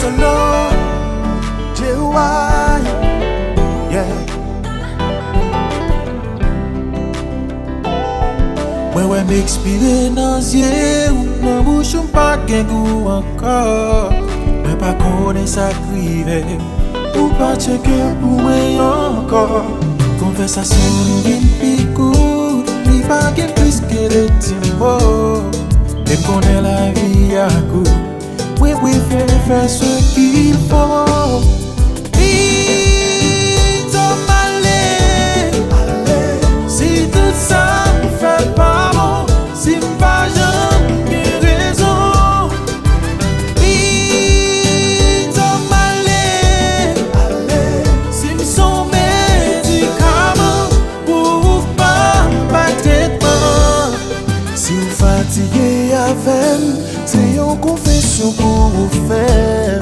solo, J.Y. Yeah. Mwen m'expire nan zye ou nan bouche m'pa gen goût encore. Mwen pa konen sa krive ou pa cheke pou mwen encore. Conversation nou gen pi kout, li pa gen plus ke de ti mots. Et konen la vie a goût, mwen préfère faire ce qu'il faut. Si tout ça me fait pas bon, si m'pas jamais raison, si m'son médicament pour pas traitement. Si vous fatiguez avec, c'est une confession pour vous faire.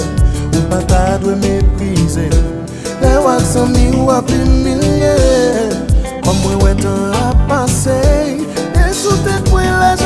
Ou pas ta doit mépriser, les wax en mi ou à plus milliers. Comme moi, ouais, temps a passé, et sous tes poings là,